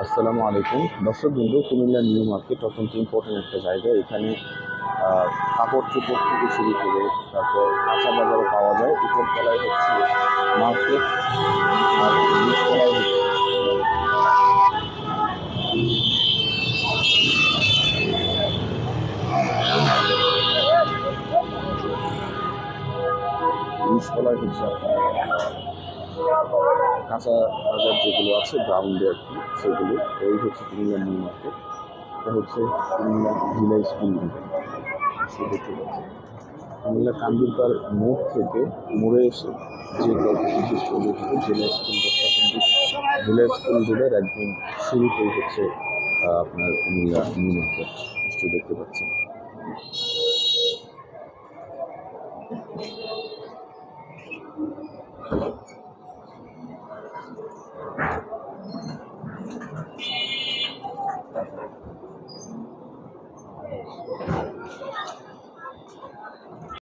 আসসালামু আলাইকুম দর্শক বন্ধু। কুমিল্লা নিউ মার্কেট অত্যন্ত ইম্পর্টেন্ট একটা জায়গা। এখানে কাপড় চোপড় থেকে শুরু করে তারপর কাঁচা বাজারও পাওয়া যায়। উপর তলায় হচ্ছে মার্কেট আর নিচ তলায় হচ্ছে নিচতলায় হচ্ছে আপনার কাঁচা বাজার যেগুলো আছে গ্রাউন্ডে আর কি সেগুলো। এই হচ্ছে কুমিল্লা নিউ মার্কেট। এটা হচ্ছে কুমিল্লা জিলা স্কুল দেখতে পাচ্ছি। কুমিল্লা কান্দিরপার মোড় থেকে মোড়ে এসে যে বিশিষ্ট জেলা স্কুল জেলা স্কুল রোডের একদম শুরুতেই হচ্ছে আপনার কুমিল্লা নিউ মার্কেট নিশ্চয়ই দেখতে পাচ্ছেন।